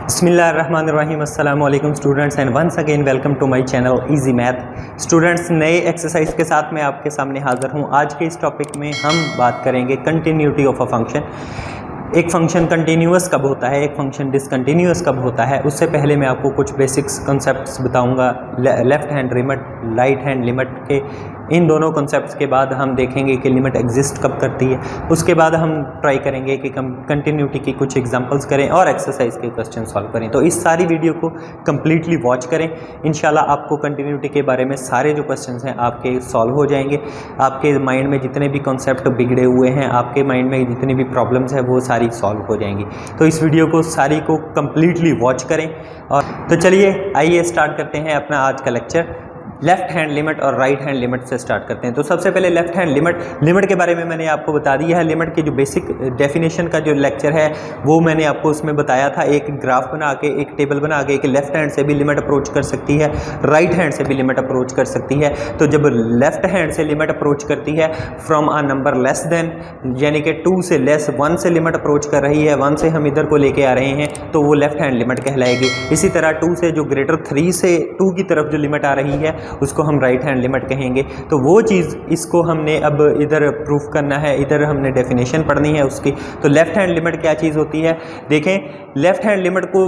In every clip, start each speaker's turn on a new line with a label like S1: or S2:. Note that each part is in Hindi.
S1: बिस्मिल्लाहिर्रहमानिर्रहीम अस्सलाम वालेकुम students and once again welcome to my channel easy math. Students, नए एक्सरसाइज के साथ मैं आपके सामने हाज़िर हूँ। आज के इस टॉपिक में हम बात करेंगे कंटिन्यूटी ऑफ अ फंक्शन। एक फंक्शन कंटिन्यूअस कब होता है, एक फंक्शन डिसकंटिन्यूअस कब होता है। उससे पहले मैं आपको कुछ बेसिक्स कॉन्सेप्ट्स बताऊंगा। Left hand limit, right hand limit के इन दोनों कॉन्सेप्ट्स के बाद हम देखेंगे कि लिमिट एग्जिस्ट कब करती है। उसके बाद हम ट्राई करेंगे कि कंटिन्यूटी की कुछ एग्जांपल्स करें और एक्सरसाइज के क्वेश्चन सॉल्व करें। तो इस सारी वीडियो को कंप्लीटली वॉच करें। इंशाल्लाह आपको कंटिन्यूटी के बारे में सारे जो क्वेश्चंस हैं आपके सॉल्व हो जाएंगे। आपके माइंड में जितने भी कॉन्सेप्ट बिगड़े हुए हैं, आपके माइंड में जितनी भी प्रॉब्लम्स हैं, वो सारी सॉल्व हो जाएंगी। तो इस वीडियो को सारी को कंप्लीटली वॉच करें। और तो चलिए आइए स्टार्ट करते हैं अपना आज का लेक्चर। लेफ्ट हैंड लिमिट और राइट हैंड लिमिट से स्टार्ट करते हैं। तो सबसे पहले लेफ्ट हैंड लिमिट के बारे में मैंने आपको बता दिया है। लिमिट की जो बेसिक डेफिनेशन का जो लेक्चर है वो मैंने आपको उसमें बताया था। एक ग्राफ बना के, एक टेबल बना के, एक लेफ्ट हैंड से भी लिमिट अप्रोच कर सकती है, राइट हैंड से भी लिमिट अप्रोच कर सकती है। तो जब लेफ्ट हैंड से लिमिट अप्रोच करती है from a number less than, यानी कि 2 से लेस 1 से लिमिट अप्रोच कर रही है, 1 से हम इधर को लेके आ रहे हैं, तो वो लेफ्ट हैंड लिमिट कहलाएगी। इसी तरह 2 से जो ग्रेटर 3 से 2 की तरफ जो लिमिट आ रही है उसको हम राइट हैंड लिमिट कहेंगे। तो वो चीज़ इसको हमने अब इधर प्रूफ करना है, इधर हमने डेफिनेशन पढ़नी है उसकी। तो लेफ्ट हैंड लिमिट क्या चीज़ होती है, देखें। लेफ्ट हैंड लिमिट को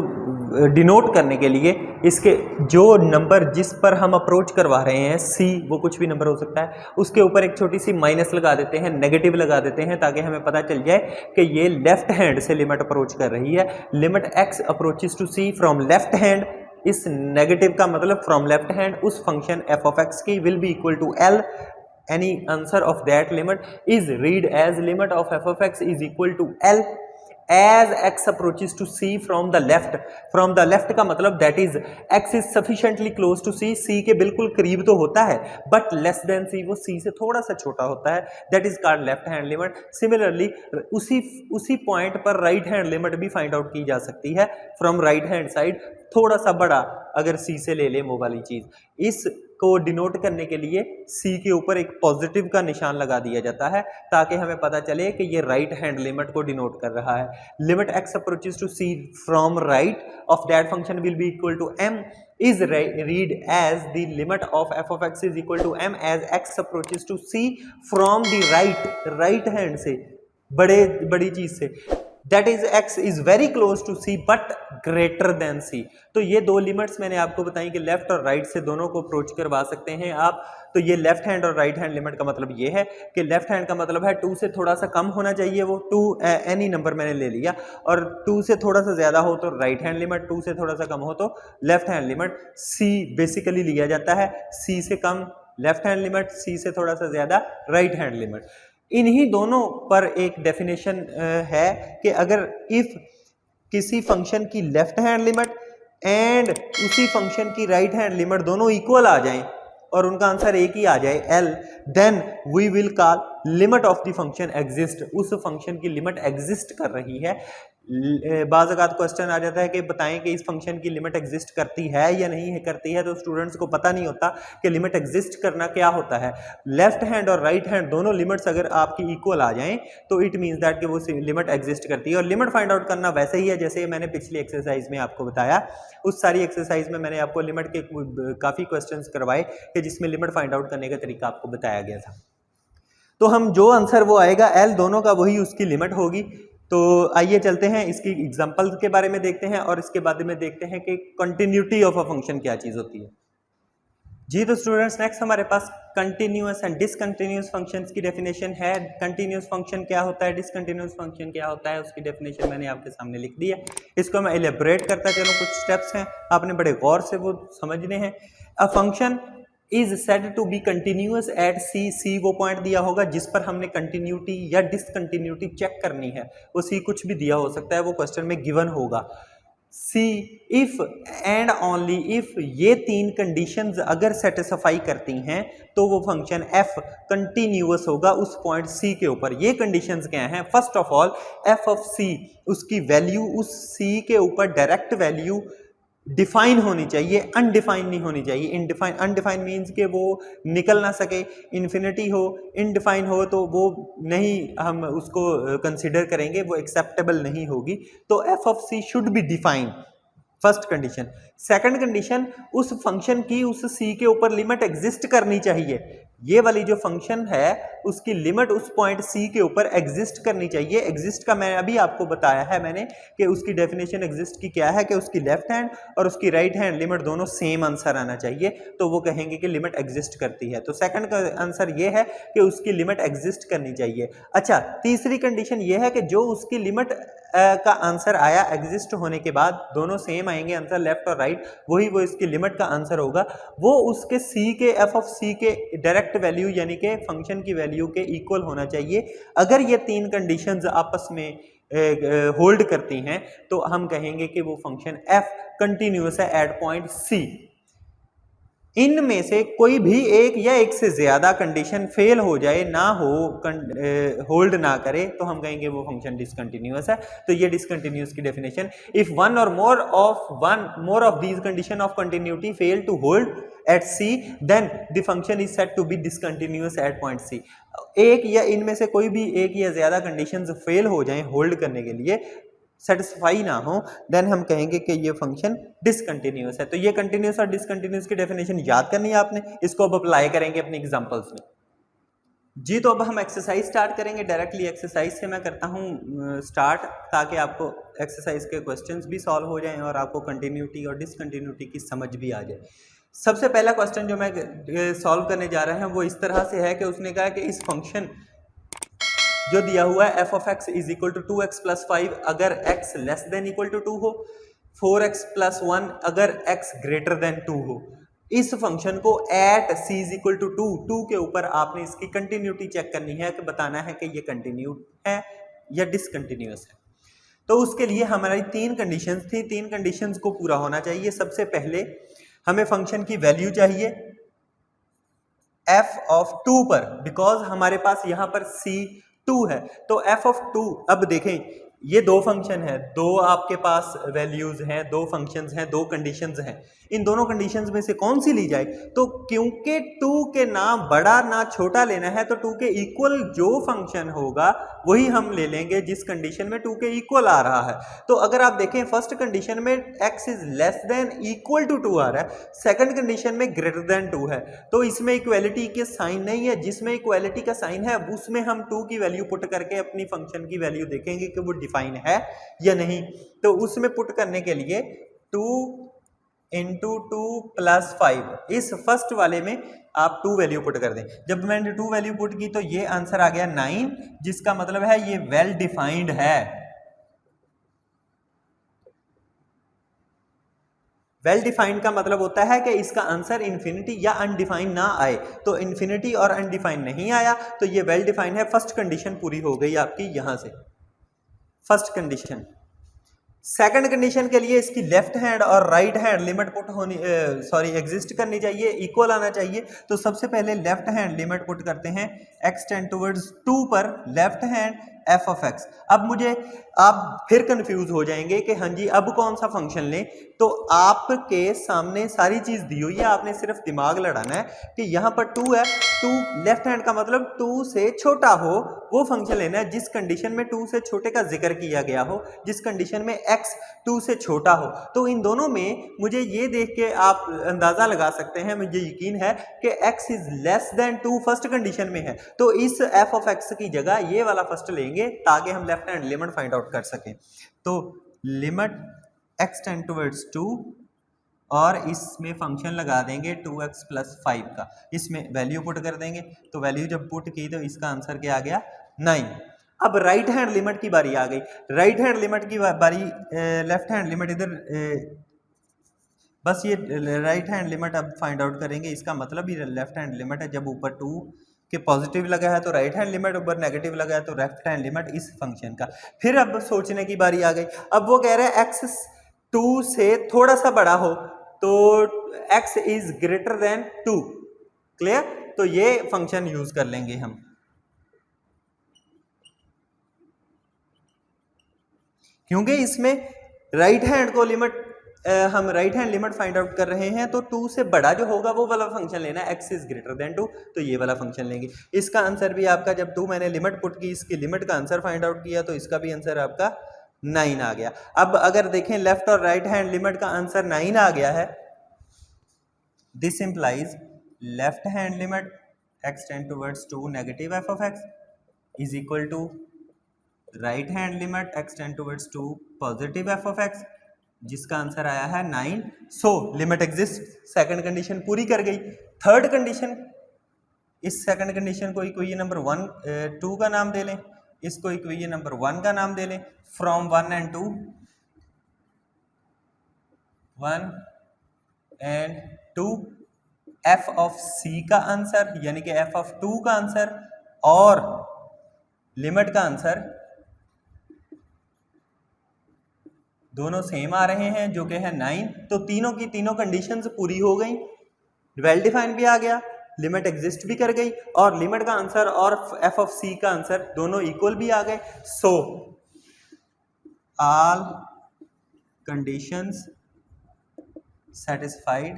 S1: डिनोट करने के लिए इसके जो नंबर जिस पर हम अप्रोच करवा रहे हैं, सी, वो कुछ भी नंबर हो सकता है, उसके ऊपर एक छोटी सी माइनस लगा देते हैं, नेगेटिव लगा देते हैं, ताकि हमें पता चल जाए कि ये लेफ्ट हैंड से लिमिट अप्रोच कर रही है। Limit x approaches to c from left hand, इस नेगेटिव का मतलब फ्रॉम लेफ्ट हैंड, उस फंक्शन एफ ऑफ एक्स की will be equal to L. Any answer of that limit is read as limit of f of x is equal to L as x approaches to c from the left का मतलब that is x is sufficiently close to c, c के बिल्कुल करीब तो होता है but less than c, वो c से थोड़ा सा छोटा होता है, that is called left hand limit। Similarly उसी पॉइंट पर राइट हैंड लिमिट भी फाइंड आउट की जा सकती है फ्रॉम राइट हैंड साइड, थोड़ा सा बड़ा अगर c से ले ले वो वाली चीज। इस को डिनोट करने के लिए c के ऊपर एक पॉजिटिव का निशान लगा दिया जाता है ताकि हमें पता चले कि ये राइट हैंड लिमिट को डिनोट कर रहा है। Limit x approaches to c from right of that function will be equal to m is read as the limit of f of x is equal to m as x approaches to c from the right hand से, बड़ी चीज से, that is x is very close to c but greater than c। तो ये दो लिमिट्स मैंने आपको बताई कि लेफ्ट और राइट से दोनों को अप्रोच करवा सकते हैं आप। तो ये लेफ्ट हैंड और राइट हैंड लिमिट का मतलब ये है कि लेफ्ट हैंड का मतलब है 2 से थोड़ा सा कम होना चाहिए, वो 2 एनी नंबर मैंने ले लिया, और 2 से थोड़ा सा ज्यादा हो तो राइट हैंड लिमिट, 2 से थोड़ा सा कम हो तो left hand limit. c basically लिया जाता है, c से कम लेफ्ट हैंड लिमिट, c से थोड़ा सा ज्यादा राइट हैंड लिमिट। इन्हीं दोनों पर एक डेफिनेशन है कि अगर इफ किसी फंक्शन की लेफ्ट हैंड लिमिट एंड उसी फंक्शन की राइट हैंड लिमिट दोनों इक्वल आ जाएं और उनका आंसर एक ही आ जाए L, then we will call limit of the function exist. उस फंक्शन की लिमिट एग्जिस्ट कर रही है। बाज़ औक़ात क्वेश्चन आ जाता है कि बताएं कि इस फंक्शन की लिमिट एग्जिस्ट करती है या नहीं है करती है, तो स्टूडेंट्स को पता नहीं होता कि लिमिट एग्जिस्ट करना क्या होता है। लेफ्ट हैंड और राइट हैंड दोनों लिमिट्स अगर आपकी इक्वल आ जाएं तो इट मीन्स दैट कि वो लिमिट एग्जिस्ट करती है। और लिमिट फाइंड आउट करना वैसे ही है जैसे मैंने पिछली एक्सरसाइज में आपको बताया। उस सारी एक्सरसाइज में मैंने आपको लिमिट के काफ़ी क्वेश्चन करवाए कि जिसमें लिमिट फाइंड आउट करने का तरीका आपको बताया गया था। तो हम जो आंसर वो आएगा एल दोनों का वही उसकी लिमिट होगी। तो आइए चलते हैं इसकी एग्जांपल के बारे में देखते हैं और इसके बाद में देखते हैं कि कंटिन्यूटी ऑफ अ फंक्शन क्या चीज होती है। जी तो स्टूडेंट्स, नेक्स्ट हमारे पास कंटिन्यूअस एंड डिसकंटिन्यूअस फंक्शंस की डेफिनेशन है। कंटिन्यूअस फंक्शन क्या होता है, डिसकंटिन्यूअस फंक्शन क्या होता है, उसकी डेफिनेशन मैंने आपके सामने लिख दी है। इसको मैं एलेबोरेट करता चलूं, कुछ स्टेप्स हैं आपने बड़े गौर से वो समझने हैं। A function is said to be continuous at c वो पॉइंट दिया होगा जिस पर हमने कंटिन्यूटी या डिसकंटिन्यूटी चेक करनी है। वो सी कुछ भी दिया हो सकता है, वो क्वेश्चन में गिवन होगा। See if and only if ये 3 कंडीशंस अगर सेटिस्फाई करती हैं तो वो फंक्शन एफ कंटिन्यूअस होगा उस पॉइंट सी के ऊपर। ये कंडीशंस क्या हैं? First of all f of c, उसकी वैल्यू उस सी के ऊपर डायरेक्ट वैल्यू डिफाइन होनी चाहिए, अनडिफाइन नहीं होनी चाहिए। अनडिफाइन मीन्स के वो निकल ना सके, इन्फिनिटी हो, इनडिफाइन हो तो वो नहीं हम उसको कंसिडर करेंगे, वो एक्सेप्टेबल नहीं होगी। तो f of c should be define. First condition. Second condition, उस फंक्शन की उस सी के ऊपर लिमिट एग्जिस्ट करनी चाहिए। ये वाली जो फंक्शन है उसकी लिमिट उस पॉइंट सी के ऊपर एग्जिस्ट करनी चाहिए। एग्जिस्ट का मैं अभी आपको बताया है मैंने कि उसकी डेफिनेशन एग्जिस्ट की क्या है कि उसकी लेफ्ट हैंड और उसकी राइट हैंड लिमिट दोनों सेम आंसर आना चाहिए, तो वो कहेंगे कि लिमिट एग्जिस्ट करती है। तो सेकंड का आंसर ये है कि उसकी लिमिट एग्जिस्ट करनी चाहिए। अच्छा, तीसरी कंडीशन ये है कि जो उसकी लिमिट का आंसर आया एग्जिस्ट होने के बाद, दोनों सेम आएंगे आंसर लेफ्ट और राइट, वही वो इसकी लिमिट का आंसर होगा, वो उसके सी के एफ ऑफ सी के डायरेक्ट वैल्यू यानी कि फंक्शन की वैल्यू के इक्वल होना चाहिए। अगर ये तीन कंडीशंस आपस में होल्ड करती हैं तो हम कहेंगे कि वो फंक्शन एफ कंटिन्यूअस है एट पॉइंट सी। इनमें से कोई भी एक या एक से ज्यादा कंडीशन फेल हो जाए, ना हो, होल्ड ना करे, तो हम कहेंगे वो फंक्शन डिसकंटिन्यूअस है। तो ये डिसकंटिन्यूअस की डेफिनेशन, इफ वन और more of these condition of continuity fail to hold at c then the function is said to be discontinuous at point c. एक या इनमें से कोई भी एक या ज्यादा कंडीशंस फेल हो जाएं होल्ड करने के लिए, सेटिस्फाई ना हो, देन हम कहेंगे कि ये फंक्शन डिसकंटिन्यूअस है। तो ये कंटिन्यूअस और डिसकंटिन्यूअस की डेफिनेशन याद करनी है आपने, इसको अब अप्लाई करेंगे अपनी एग्जांपल्स में। जी, तो अब हम एक्सरसाइज स्टार्ट करेंगे। डायरेक्टली एक्सरसाइज से मैं करता हूँ स्टार्ट, ताकि आपको एक्सरसाइज के क्वेश्चंस भी सॉल्व हो जाएं और आपको कंटिन्यूटी और डिसकंटिन्यूटी की समझ भी आ जाए। सबसे पहला क्वेश्चन जो मैं सॉल्व करने जा रहे हैं वो इस तरह से है कि उसने कहा कि इस फंक्शन जो दिया हुआ है f of x is equal to 2x plus 5 अगर x less than equal to 2 हो, 4x प्लस 1 अगर x ग्रेटर देन 2 हो। इस फंक्शन को at c is equal to 2 के ऊपर आपने इसकी कंटिन्यूटी चेक करनी है, कि बताना है कि ये कंटिन्यू है या डिसकंटिन्यूअस है। तो उसके लिए हमारी तीन कंडीशंस थी, तीन कंडीशंस को पूरा होना चाहिए। सबसे पहले हमें फंक्शन की वैल्यू चाहिए f ऑफ 2 पर, बिकॉज हमारे पास यहां पर c2 है, तो f ऑफ 2। अब देखें, ये दो फंक्शन है, दो आपके पास वैल्यूज हैं, दो फंक्शंस हैं, दो कंडीशंस हैं। इन दोनों कंडीशंस में से कौन सी ली जाए? तो क्योंकि 2 के ना बड़ा ना छोटा लेना है, तो 2 के इक्वल जो फंक्शन होगा वही हम ले लेंगे जिस कंडीशन में 2 के इक्वल आ रहा है। तो अगर आप देखें फर्स्ट कंडीशन में x is less than equal to 2 आ रहा है, सेकंड कंडीशन में ग्रेटर देन 2 है, तो इसमें इक्वालिटी के साइन नहीं है। जिसमें इक्वालिटी का साइन है उसमें हम 2 की वैल्यू पुट करके अपनी फंक्शन की वैल्यू देखेंगे कि वो डिफाइन है या नहीं। तो उसमें पुट करने के लिए 2 इंटू 2 प्लस 5, इस फर्स्ट वाले में आप 2 वैल्यू पुट कर दें। जब मैंने 2 वैल्यू पुट की तो ये आंसर आ गया 9, जिसका मतलब है ये वेल डिफाइंड है। वेल डिफाइंड का मतलब होता है कि इसका आंसर इन्फिनिटी या अनडिफाइंड ना आए। तो इन्फिनिटी और अनडिफाइंड नहीं आया, तो ये वेल डिफाइंड है। फर्स्ट कंडीशन पूरी हो गई आपकी यहां से, फर्स्ट कंडीशन। सेकंड कंडीशन के लिए इसकी लेफ्ट हैंड और राइट हैंड लिमिट पुट होनी एग्जिस्ट करनी चाहिए, इक्वल आना चाहिए। तो सबसे पहले लेफ्ट हैंड लिमिट पुट करते हैं x टेंड टुवर्ड्स 2 पर, left hand f of x। अब मुझे आप फिर कंफ्यूज हो जाएंगे कि हाँ जी अब कौन सा फंक्शन लें। तो आपके सामने सारी चीज दी हुई है, आपने सिर्फ दिमाग लड़ाना है कि यहाँ पर 2 है, 2 लेफ्ट हैंड का मतलब 2 से छोटा हो वो फंक्शन लेना है जिस कंडीशन में 2 से छोटे का जिक्र किया गया हो, जिस कंडीशन में x 2 से छोटा हो। तो इन दोनों में मुझे ये देख के आप अंदाजा लगा सकते हैं, मुझे यकीन है कि x is less than 2 first condition में है, तो इस f ऑफ x की जगह ये वाला फर्स्ट लेंगे ताकि हम left hand limit find out कर सकें। तो लिमिट x टेंड टुवर्ड्स 2 और इसमें फंक्शन लगा देंगे 2x प्लस 5 का, इसमें वैल्यू पुट कर देंगे। तो वैल्यू जब पुट की तो इसका आंसर क्या आ गया 9। अब राइट हैंड लिमिट की बारी आ गई। राइट हैंड लिमिट की बारी, लेफ्ट हैंड लिमिट इधर, बस ये राइट हैंड लिमिट अब फाइंड आउट करेंगे। इसका मतलब ये लेफ्ट हैंड लिमिट है, जब ऊपर 2 के पॉजिटिव लगा है तो राइट हैंड लिमिट, ऊपर नेगेटिव लगा है तो लेफ्ट हैंड लिमिट इस फंक्शन का। फिर अब सोचने की बारी आ गई। अब वो कह रहे हैं x 2 से थोड़ा सा बड़ा हो तो x is greater than 2, clear? तो ये फंक्शन यूज कर लेंगे हम। क्योंकि इसमें राइट हैंड को लिमिट, हम right hand limit find out कर रहे हैं, तो 2 से बड़ा जो होगा वो वाला फंक्शन लेना है, x इज ग्रेटर देन 2, तो ये वाला फंक्शन लेंगे। इसका आंसर भी आपका, जब 2 मैंने लिमिट पुट की, इसकी लिमिट का आंसर फाइंड आउट किया, तो इसका भी आंसर आपका 9 आ गया। अब अगर देखें लेफ्ट और राइट हैंड लिमिट का आंसर 9 आ गया है, this implies left hand limit x tend towards 2 negative f of x is equal to right hand limit x tend towards 2 positive f of x, जिसका आंसर आया है 9। So limit exist, second condition पूरी कर गई। थर्ड कंडीशन, इस सेकंड कंडीशन को इक्वेशन नंबर 2 का नाम दे लें, इसको इक्वेशन नंबर 1 का नाम दे लें। From 1 and 2, 1 and 2 f of c का आंसर यानी कि f ऑफ 2 का आंसर और लिमिट का आंसर दोनों सेम आ रहे हैं जो कि है 9। तो तीनों की तीनों कंडीशंस पूरी हो गई, वेल डिफाइन भी आ गया, लिमिट एग्जिस्ट भी कर गई और लिमिट का आंसर और f ऑफ c का आंसर दोनों इक्वल भी आ गए। So all conditions satisfied,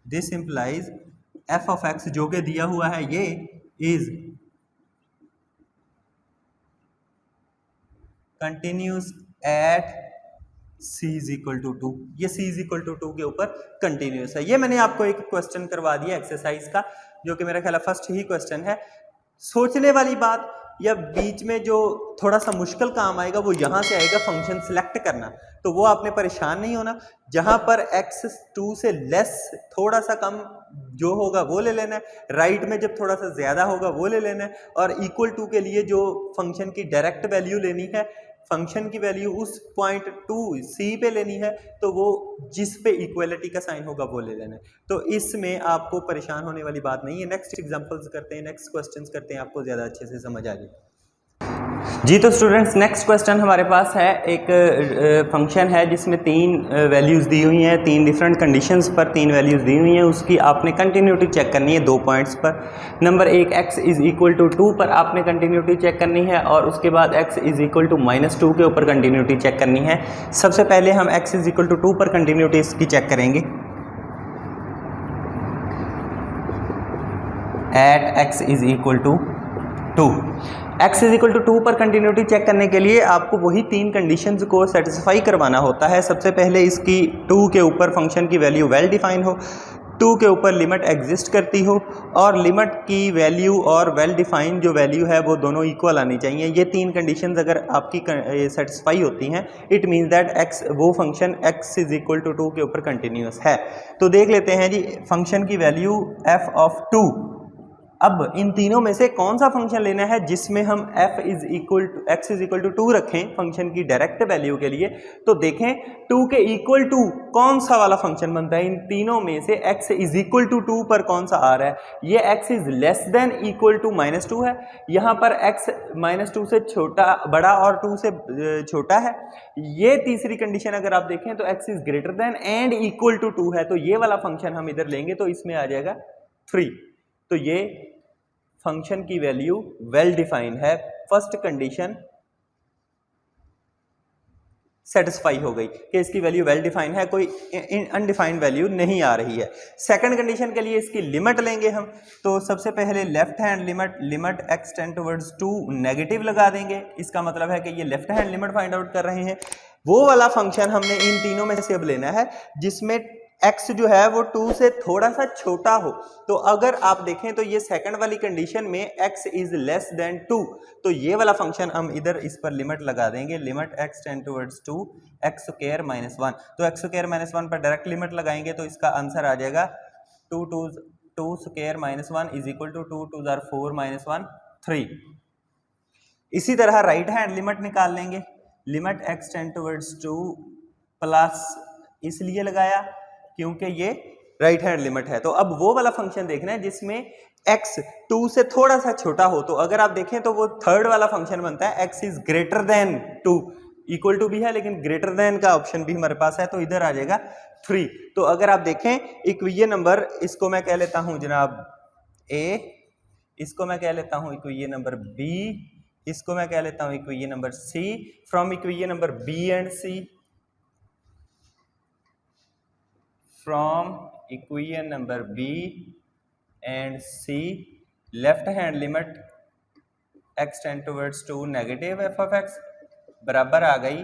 S1: this implies f of x जो कि दिया हुआ है ये is continuous at c is equal to 2। ये c is equal to 2 के ऊपर कंटिन्यूस है। ये मैंने आपको एक क्वेश्चन करवा दिया एक्सरसाइज का, जो कि मेरा ख्याल है फर्स्ट ही क्वेश्चन है। सोचने वाली बात या बीच में जो थोड़ा सा मुश्किल काम आएगा वो यहाँ से आएगा, फंक्शन सिलेक्ट करना। तो वो आपने परेशान नहीं होना, जहाँ पर x 2 से लेस थोड़ा सा कम जो होगा वो ले लेना है, राइट में जब थोड़ा सा ज़्यादा होगा वो ले लेना है, और इक्वल टू के लिए जो फंक्शन की डायरेक्ट वैल्यू लेनी है, फंक्शन की वैल्यू उस पॉइंट 2 c पे लेनी है, तो वो जिस पे इक्वलिटी का साइन होगा वो ले लेना है। तो इसमें आपको परेशान होने वाली बात नहीं है। नेक्स्ट एग्जांपल्स करते हैं, नेक्स्ट क्वेश्चंस करते हैं, आपको ज़्यादा अच्छे से समझ आ जाए। जी तो स्टूडेंट्स, नेक्स्ट क्वेश्चन हमारे पास है। एक फंक्शन है जिसमें 3 वैल्यूज़ दी हुई हैं, 3 डिफरेंट कंडीशंस पर 3 वैल्यूज़ दी हुई हैं, उसकी आपने कंटिन्यूटी चेक करनी है 2 पॉइंट्स पर। Number 1 x is equal to 2 पर आपने कंटिन्यूटी चेक करनी है, और उसके बाद x इज़ इक्वल टू -2 के ऊपर कंटिन्यूटी चेक करनी है। सबसे पहले हम x इज़ इक्वल टू 2 पर कंटिन्यूटी इसकी चेक करेंगे। At x is equal to 2, x is equal to 2 पर कंटिन्यूटी चेक करने के लिए आपको वही 3 कंडीशंस को सेटिस्फाई करवाना होता है। सबसे पहले इसकी 2 के ऊपर फंक्शन की वैल्यू वेल डिफाइन हो, 2 के ऊपर लिमिट एग्जिस्ट करती हो, और लिमिट की वैल्यू और वेल डिफाइन जो वैल्यू है वो दोनों इक्वल आनी चाहिए। ये 3 कंडीशंस अगर आपकी सेटिस्फाई होती हैं, इट मीन्स दैट x वो function x is equal to 2 के ऊपर कंटिन्यूस है। तो देख लेते हैं जी, फंक्शन की वैल्यू f ऑफ 2। अब इन तीनों में से कौन सा फंक्शन लेना है जिसमें हम x इज इक्वल टू 2 रखें फंक्शन की डायरेक्ट वैल्यू के लिए। तो देखें 2 के इक्वल टू कौन सा वाला फंक्शन बनता है, इन तीनों में से x इज इक्वल टू 2 पर कौन सा आ रहा है। ये x is less than equal to -2 है, यहाँ पर x -2 से छोटा बड़ा और 2 से छोटा है। ये तीसरी कंडीशन अगर आप देखें तो x is greater than and equal to 2 है, तो ये वाला फंक्शन हम इधर लेंगे तो इसमें आ जाएगा 3। तो ये फंक्शन की वैल्यू वेल डिफाइंड है, फर्स्ट कंडीशन सेटिस्फाई हो गई कि इसकी वैल्यू वेल डिफाइंड है, कोई अनडिफाइंड वैल्यू नहीं आ रही है। सेकंड कंडीशन के लिए इसकी लिमिट लेंगे हम, तो सबसे पहले left hand limit x tend towards 2 negative लगा देंगे। इसका मतलब है कि ये left hand limit find out कर रहे हैं। वो वाला फंक्शन हमने इन तीनों में से अब लेना है जिसमें x जो है वो 2 से थोड़ा सा छोटा हो। तो अगर आप देखें तो ये सेकंड वाली कंडीशन में x इज लेस देन 2, तो ये वाला फंक्शन हम इधर इस पर लिमिट लगा देंगे, limit x tend towards 2 x square -1। तो x स्क्वायर -1 पर डायरेक्ट लिमिट लगाएंगे तो इसका आंसर आ जाएगा 2 स्क्वायर -1 इज इक्वल टू 2 2 4 -1 3। इसी तरह राइट हैंड लिमिट निकाल लेंगे, limit x tend towards 2 plus इसलिए लगाया क्योंकि ये राइट हैंड लिमिट है। तो अब वो वाला फंक्शन देखना है जिसमें x 2 से थोड़ा सा छोटा हो। तो अगर आप देखें तो वो थर्ड वाला फंक्शन बनता है x is greater than 2, equal to भी है लेकिन ग्रेटर देन का ऑप्शन भी हमारे पास है, तो इधर आ जाएगा 3। तो अगर आप देखें इक्वेशन नंबर, इसको मैं कह लेता हूं जनाब a, इसको मैं कह लेता हूं इक्वेशन नंबर b, इसको मैं कह लेता हूं equation number c। From equation number b and c, from equation number b and c, left hand limit x tend towards two negative f of x बराबर आ गई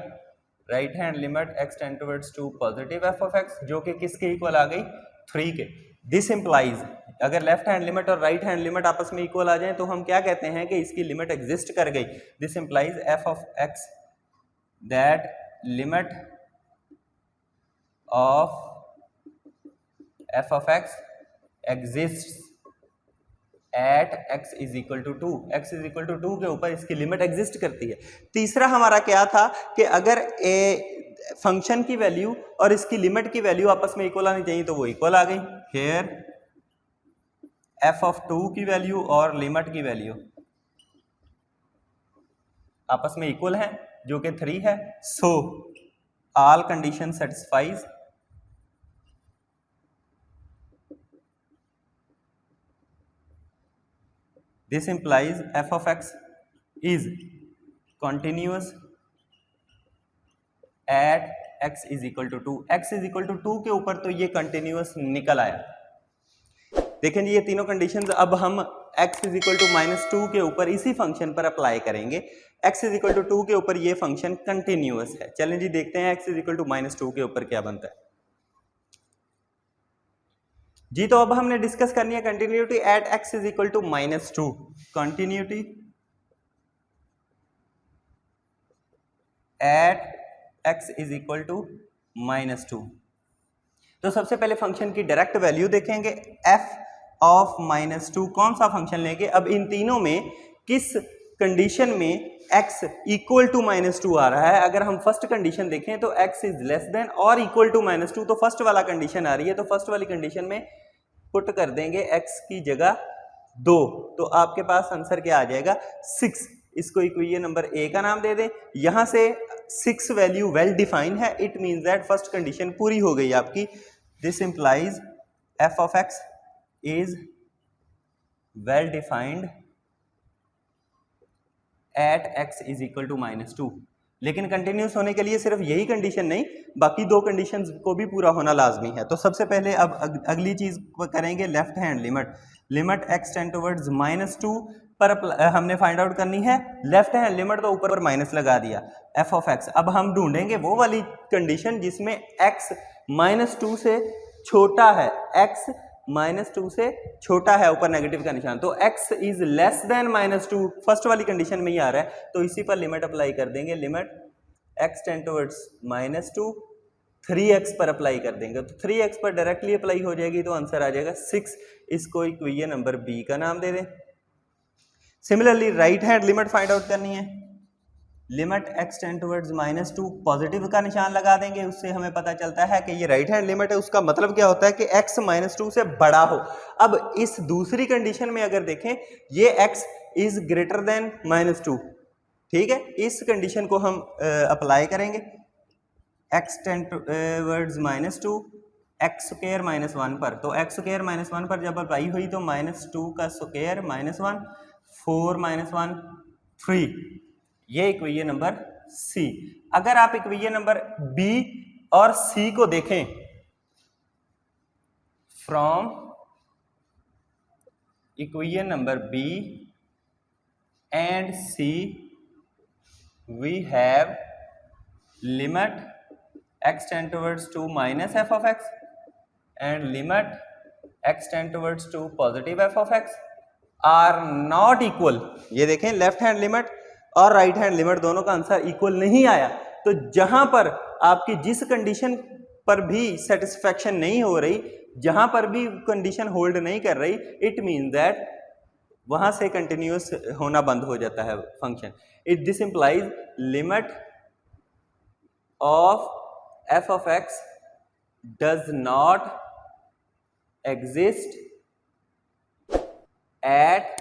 S1: right hand limit x tend towards two positive f of x, जो कि किसके इक्वल आ गई 3 के। दिस इंप्लाइज अगर लेफ्ट हैंड लिमिट और राइट हैंड लिमिट आपस में इक्वल आ जाए तो हम क्या कहते हैं कि इसकी लिमिट एग्जिस्ट कर गई। This implies f of x that limit of f of x exist at x is equal to 2, x is equal to 2 के ऊपर इसकी लिमिट एग्जिस्ट करती है। तीसरा हमारा क्या था कि अगर ए फंक्शन की वैल्यू और इसकी लिमिट की वैल्यू आपस में इक्वल आनी चाहिए तो वो इक्वल आ गई। हियर f ऑफ 2 की वैल्यू और लिमिट की वैल्यू आपस में इक्वल है जो कि 3 है। So all condition satisfies This implies f of x is continuous at x is equal to 2। x is equal to 2 के ऊपर तो ये कंटिन्यूस निकल आया। देखें जी ये तीनों कंडीशंस अब हम x is equal to -2 के ऊपर इसी फंक्शन पर अप्लाई करेंगे। x is equal to 2 के ऊपर ये फंक्शन कंटिन्यूस है। चलें जी देखते हैं x is equal to -2 के ऊपर क्या बनता है जी। तो अब हमने डिस्कस करनी है continuity at x is equal to -2। Continuity at x is equal to -2। तो सबसे पहले फंक्शन की डायरेक्ट वैल्यू देखेंगे f ऑफ -2 कौन सा फंक्शन लेंगे। अब इन तीनों में किस कंडीशन में x इक्वल टू -2 आ रहा है। अगर हम फर्स्ट कंडीशन देखें तो x इज लेस देन और इक्वल टू -2 तो फर्स्ट वाला कंडीशन आ रही है। तो फर्स्ट वाली कंडीशन में पुट कर देंगे x की जगह 2 तो आपके पास आंसर क्या आ जाएगा 6। इसको इक्वेशन नंबर ए का नाम दे दें। यहां से 6 वैल्यू वेल डिफाइंड है। It means that first condition पूरी हो गई आपकी। This implies f of x is well defined at x is equal to -2। लेकिन कंटिन्यूस होने के लिए सिर्फ यही कंडीशन नहीं बाकी दो कंडीशंस को भी पूरा होना लाजमी है। तो सबसे पहले अब अगली चीज करेंगे left hand limit. Limit x tend towards -2 पर हमने फाइंड आउट करनी है। लेफ्ट हैंड लिमिट तो ऊपर माइनस लगा दिया f ऑफ x। अब हम ढूंढेंगे वो वाली कंडीशन जिसमें x -2 से छोटा है, x -2 से छोटा है, ऊपर नेगेटिव का निशान। तो x is less than -2 first वाली कंडीशन में ही आ रहा है तो इसी पर लिमिट अप्लाई कर देंगे। Limit x tend towards -2 3x पर अप्लाई कर देंगे तो 3x पर डायरेक्टली अप्लाई हो जाएगी तो आंसर आ जाएगा 6। इसको इक्वेशन नंबर बी का नाम दे दें। Similarly right hand limit find out करनी है। Limit x tend towards -2 positive का निशान लगा देंगे। उससे हमें पता चलता है कि ये राइट हैंड लिमिट है। उसका मतलब क्या होता है कि x -2 से बड़ा हो। अब इस दूसरी कंडीशन में अगर देखें ये x इज ग्रेटर देन -2, ठीक है। इस कंडीशन को हम अप्लाई करेंगे x tend towards -2 x square -1 पर। तो x स्क्वायर -1 पर जब अप्लाई हुई तो -2 का स्क्वायर -1 4 -1 3। ये इक्वेशन नंबर सी। अगर आप इक्वेशन नंबर बी और सी को देखें from equation number B and C we have limit x tend towards two -f of x and limit x tend towards two positive f of x are not equal. ये देखें लेफ्ट हैंड लिमिट और राइट हैंड लिमिट दोनों का आंसर इक्वल नहीं आया। तो जहां पर आपकी जिस कंडीशन पर भी सेटिस्फैक्शन नहीं हो रही, जहां पर भी कंडीशन होल्ड नहीं कर रही, इट मीन दैट वहां से कंटिन्यूस होना बंद हो जाता है function. It this implies limit of f of x does not exist at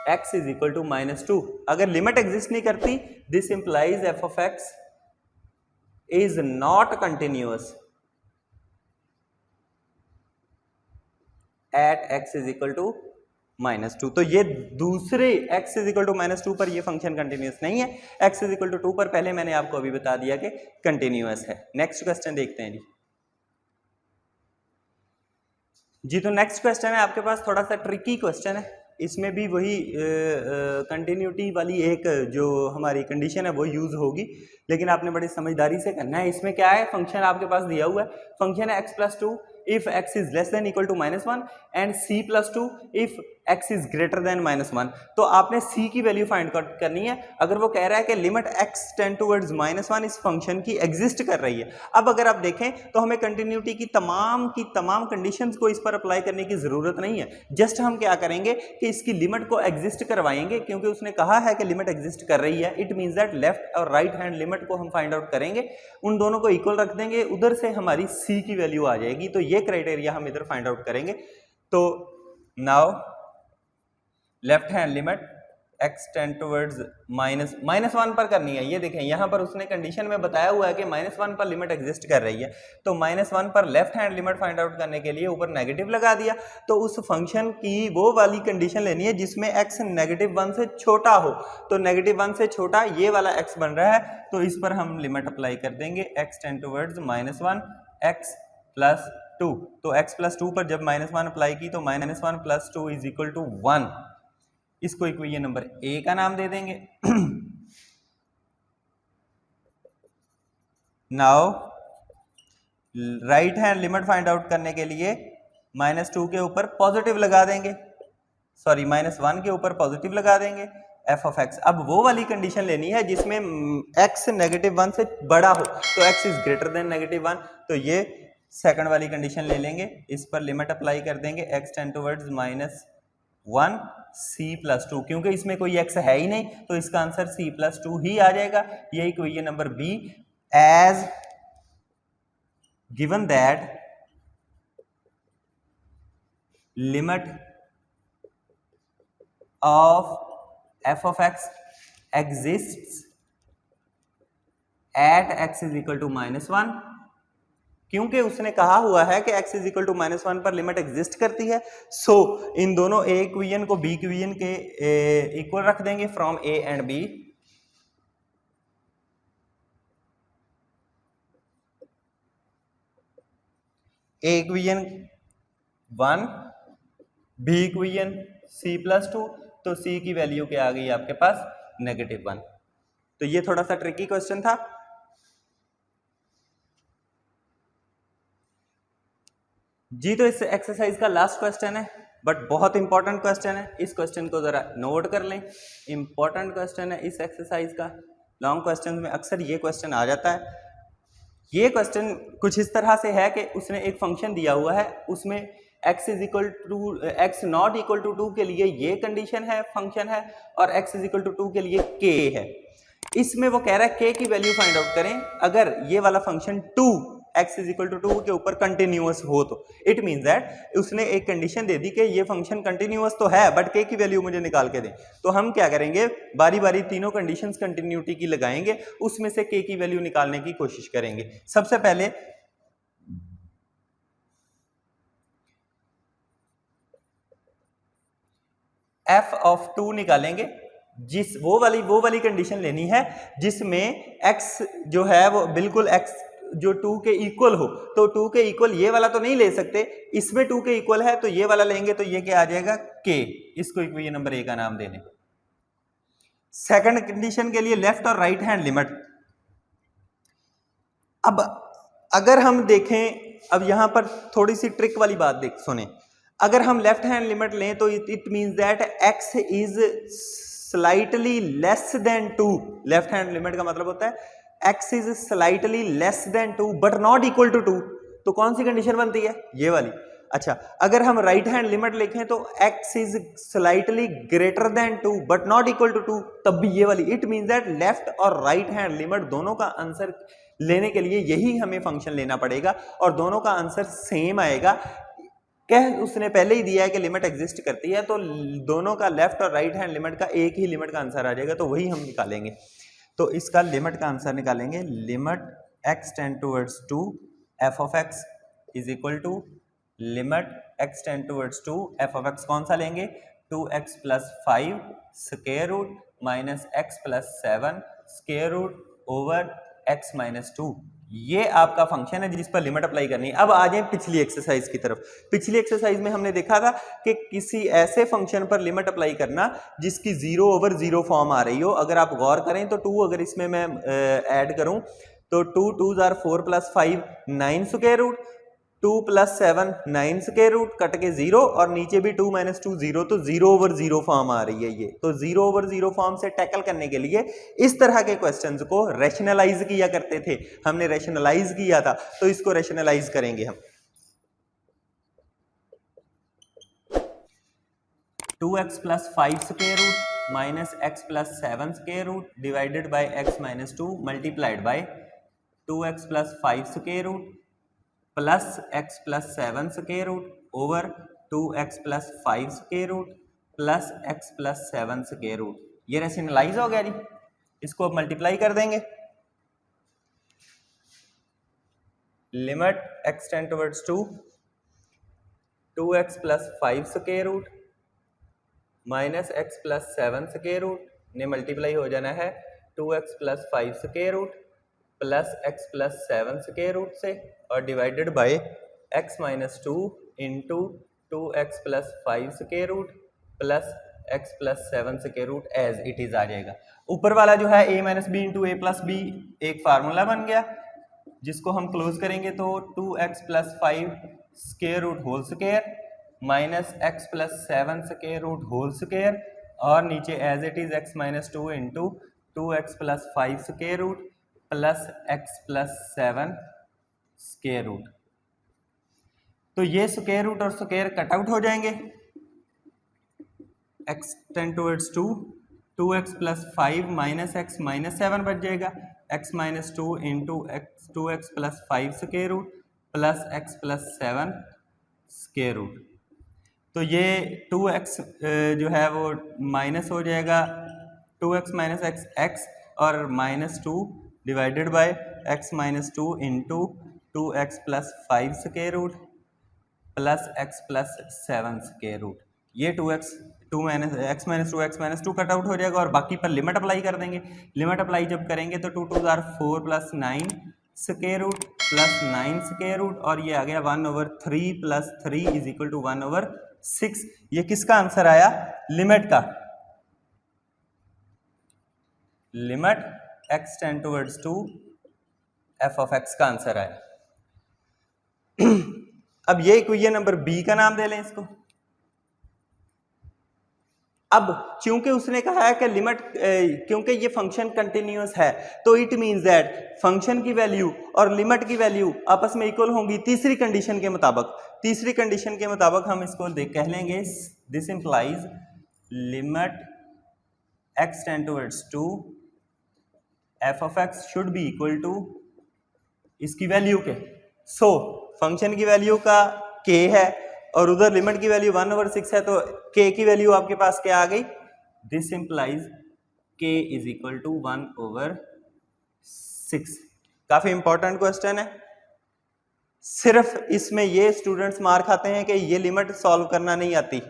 S1: x is equal to -2। अगर लिमिट एग्जिस्ट नहीं करती this implies f of x is not continuous at x is equal to -2। तो ये दूसरे x इज इक्वल टू -2 पर ये फंक्शन कंटिन्यूअस नहीं है। x इज इक्वल टू 2 पर पहले मैंने आपको अभी बता दिया कि कंटिन्यूअस है। नेक्स्ट क्वेश्चन देखते हैं जी। तो नेक्स्ट क्वेश्चन है आपके पास थोड़ा सा ट्रिकी क्वेश्चन है। इसमें भी वही कंटिन्यूटी वाली एक जो हमारी कंडीशन है वो यूज़ होगी, लेकिन आपने बड़ी समझदारी से करना है। इसमें क्या है, फंक्शन आपके पास दिया हुआ है, फंक्शन है x+2 if x is less than equal to -1 and c+2 if x is greater than -1। तो आपने c की वैल्यू फाइंड करनी है। अगर वो कह रहा है कि लिमिट x टेंड टुवर्ड्स -1 इस फंक्शन की एग्जिस्ट कर रही है। अब अगर आप देखें तो हमें कंटिन्यूटी की तमाम कंडीशंस को इस पर अप्लाई करने की जरूरत नहीं है। जस्ट हम क्या करेंगे कि इसकी लिमिट को एग्जिस्ट करवाएंगे, क्योंकि उसने कहा है कि लिमिट एग्जिस्ट कर रही है। इट मींस दैट लेफ्ट और राइट हैंड लिमिट को हम फाइंड आउट करेंगे, उन दोनों को इक्वल रख देंगे, उधर से हमारी c की वैल्यू आ जाएगी। तो ये क्राइटेरिया हम इधर फाइंड आउट करेंगे। तो now left hand limit x tend towards -1 पर करनी है। ये देखें यहां पर उसने कंडीशन में बताया हुआ है कि -1 पर लिमिट एग्जिस्ट कर रही है, तो -1 पर left hand limit find out करने के लिए ऊपर नेगेटिव लगा दिया। तो उस फंक्शन की वो वाली कंडीशन लेनी है जिसमें x -1 से छोटा हो। तो -1 से छोटा ये वाला x बन रहा है, तो इस पर हम लिमिट अप्लाई कर देंगे x टेंड टुवर्ड्स -1 x+2। तो x+2 पर जब -1 अप्लाई की तो -1 + 2 इज इक्वल टू 1। इसको इक्वेशन नंबर ए का नाम दे देंगे। Now right hand limit find out करने के लिए -2 के ऊपर पॉजिटिव लगा देंगे, सॉरी -1 के ऊपर पॉजिटिव लगा देंगे f(x). अब वो वाली कंडीशन लेनी है जिसमें x -1 से बड़ा हो, तो x इज ग्रेटर देन -1। तो ये सेकंड वाली कंडीशन ले लेंगे, इस पर लिमिट अप्लाई कर देंगे x टेंड टुवर्ड्स -1 c+2। क्योंकि इसमें कोई x है ही नहीं तो इसका आंसर c+2 ही आ जाएगा। ये equation number b. As given that limit of f(x) exists at x is equal to -1। क्योंकि उसने कहा हुआ है कि x इज इक्वल टू -1 पर लिमिट एग्जिस्ट करती है, सो इन दोनों ए इक्वेशन को बी इक्वेशन के इक्वल रख देंगे from a and b. A equation 1, b equation c+2। तो c की वैल्यू क्या आ गई आपके पास -1। तो ये थोड़ा सा ट्रिकी क्वेश्चन था। जी तो इस एक्सरसाइज का लास्ट क्वेश्चन है, बट बहुत इंपॉर्टेंट क्वेश्चन है। इस क्वेश्चन को जरा नोट कर लें, इंपॉर्टेंट क्वेश्चन है इस एक्सरसाइज का। लॉन्ग क्वेश्चन में अक्सर ये क्वेश्चन आ जाता है। ये क्वेश्चन कुछ इस तरह से है कि उसने एक फंक्शन दिया हुआ है, उसमें x is equal to x not equal to 2 के लिए ये कंडीशन है, फंक्शन है, और x इज इक्वल टू 2 के लिए k है। इसमें वो कह रहा है k की वैल्यू फाइंड आउट करें अगर ये वाला function 2 x is equal to 2 के ऊपर कंटिन्यूअस हो। तो इट मीन्स दैट उसने एक कंडीशन दे दी कि ये फंक्शन कंटिन्यूअस तो है बट k की वैल्यू मुझे निकाल के दें। तो हम क्या करेंगे, बारी बारी तीनों कंडीशंस कंटिन्यूटी की लगाएंगे, उसमें से k की वैल्यू निकालने की कोशिश करेंगे। सबसे पहले f(2) निकालेंगे, जिस वो वाली कंडीशन लेनी है जिसमें x जो है वो बिल्कुल x जो 2 के इक्वल हो। तो 2 के इक्वल ये वाला तो नहीं ले सकते, इसमें 2 के इक्वल है तो ये वाला लेंगे, तो ये क्या आ जाएगा k। इसको इक्वेशन नंबर ए का नाम देने। सेकंड कंडीशन के लिए लेफ्ट और राइट हैंड लिमिट। अब अगर हम देखें, अब यहां पर थोड़ी सी ट्रिक वाली बात सुने। अगर हम लेफ्ट हैंड लिमिट लें तो it means that x is slightly less than 2। Left hand limit का मतलब होता है x is slightly less than 2 but not equal to 2। तो कौन सी कंडीशन बनती है, ये वाली। अच्छा, अगर हम राइट हैंड लिमिट लिखें तो x is slightly greater than 2 but not equal to 2, तब भी ये वाली। इट मींस दैट लेफ्ट और राइट हैंड लिमिट दोनों का आंसर लेने के लिए यही हमें फंक्शन लेना पड़ेगा और दोनों का आंसर सेम आएगा। कह उसने पहले ही दिया है कि लिमिट एग्जिस्ट करती है, तो दोनों का लेफ्ट और राइट हैंड लिमिट का एक ही लिमिट का आंसर आ जाएगा, तो वही हम निकालेंगे। तो इसका लिमिट का आंसर निकालेंगे, limit x tend towards 2 f(x) is equal to limit x tend towards 2 f(x) कौन सा लेंगे, 2x + 5 square root minus x + 7 square root over x - 2। ये आपका फंक्शन है जिस पर लिमिट अप्लाई करनी है। अब आ जाए पिछली एक्सरसाइज की तरफ। पिछली एक्सरसाइज में हमने देखा था कि किसी ऐसे फंक्शन पर लिमिट अप्लाई करना जिसकी 0/0 फॉर्म आ रही हो। अगर आप गौर करें तो 2 अगर इसमें मैं ऐड करूं तो 2 2s are 4 + 5 9 square root, 2 + 7 9 square root, cut के 0 और नीचे भी 2 - 2 0, तो 0/0 फॉर्म आ रही है ये। तो 0/0 फॉर्म से टैकल करने के लिए इस तरह के क्वेश्चंस को रैशनलाइज किया करते थे। हमने रैशनलाइज किया था तो इसको रैशनलाइज करेंगे हम। 2x + 5 square root -x + 7 square root divided by x - 2 multiplied by 2x + 5 square root plus x + 7 square root over 2x + 5 square root plus x + 7 square root. ये रैशनलाइज हो गया जी। इसको अब मल्टीप्लाई कर देंगे। Limit x tend towards 2 2x + 5 square root minus x + 7 square root ने मल्टीप्लाई हो जाना है 2x + 5 square root plus x + 7 square root से और divided by x - 2 into 2x + 5 square root plus x + 7 square root as it is आ जाएगा। ऊपर वाला जो है a - b into a + b एक फार्मूला बन गया जिसको हम क्लोज करेंगे तो 2x + 5 square root whole square minus x + 7 square root whole square और नीचे as it is x - 2 into 2x + 5 square root plus x + 7 square root. तो ये स्क्वायर रूट और स्क्वायर कट आउट हो जाएंगे। x tend towards 2 2x + 5 - x - 7 बच जाएगा x - 2 into 2x + 5 square root plus x + 7 square root. तो ये 2x जो है वो माइनस हो जाएगा 2x - x x और -2 divided by x - 2 into 2x + 5 square root plus x + 7 square root. ये 2x 2 x - 2 x - 2 cut out हो जाएगा और बाकी पर लिमिट अप्लाई कर देंगे। लिमिट अप्लाई जब करेंगे तो 2 2s are 4 + 9 square root plus 9 square root और ये आ गया 1/3 + 3 = 1/6। ये किसका आंसर आया? लिमिट का। Limit x tend towards 2 f of x का आंसर आया। अब ये इक्वेशन नंबर बी का नाम दे लें इसको। अब क्योंकि उसने कहा है कि लिमिट क्योंकि ये फंक्शन कंटिन्यूअस है तो इट मींस दैट फंक्शन की वैल्यू और लिमिट की वैल्यू आपस में इक्वल होंगी तीसरी कंडीशन के मुताबिक। तीसरी कंडीशन के मुताबिक हम इसको कह लेंगे this implies limit x tend towards 2 f of x should be equal to इसकी वैल्यू के। सो फंक्शन की वैल्यू का k है और उधर लिमिट की वैल्यू 1/6 है तो k की वैल्यू आपके पास क्या आ गई? This implies k = 1/6। काफी इंपॉर्टेंट क्वेश्चन है। सिर्फ इसमें ये स्टूडेंट्स मार खाते हैं कि ये लिमिट सॉल्व करना नहीं आती।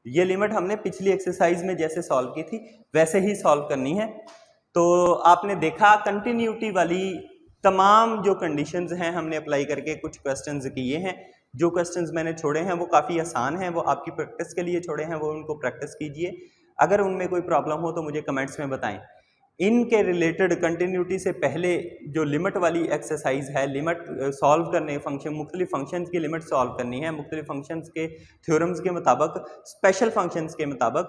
S1: ये लिमिट हमने पिछली एक्सरसाइज में जैसे सॉल्व की थी वैसे ही सॉल्व करनी है। तो आपने देखा कंटिन्यूटी वाली तमाम जो कंडीशंस हैं हमने अप्लाई करके कुछ क्वेश्चंस किए हैं। जो क्वेश्चंस मैंने छोड़े हैं वो काफ़ी आसान हैं, वो आपकी प्रैक्टिस के लिए छोड़े हैं, वो उनको प्रैक्टिस कीजिए। अगर उनमें कोई प्रॉब्लम हो तो मुझे कमेंट्स में बताएं। इनके रिलेटेड कंटिन्यूटी से पहले जो लिमिट वाली एक्सरसाइज है, लिमिट सॉल्व करने मुख्तलिफ फंक्शंस की लिमिट सॉल्व करनी है, मुख्तलिफ फंक्शंस के थ्योरम्स के मुताबिक, स्पेशल फंक्शंस के मुताबिक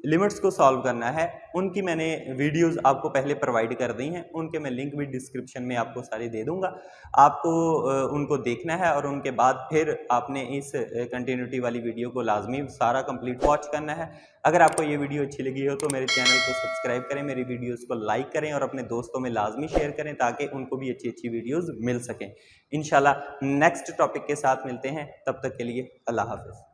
S1: लिमिट्स को सॉल्व करना है, उनकी मैंने वीडियोस आपको पहले प्रोवाइड कर दी हैं। उनके मैं लिंक भी डिस्क्रिप्शन में आपको सारे दे दूंगा। आपको उनको देखना है और उनके बाद फिर आपने इस कंटिन्यूटी वाली वीडियो को लाजमी सारा कंप्लीट वॉच करना है। अगर आपको ये वीडियो अच्छी लगी हो तो मेरे चैनल को सब्सक्राइब करें, मेरी वीडियोज़ को लाइक करें और अपने दोस्तों में लाजमी शेयर करें ताकि उनको भी अच्छी अच्छी वीडियोज़ मिल सकें। इंशाल्लाह नेक्स्ट टॉपिक के साथ मिलते हैं, तब तक के लिए अल्लाह हाफ़िज़।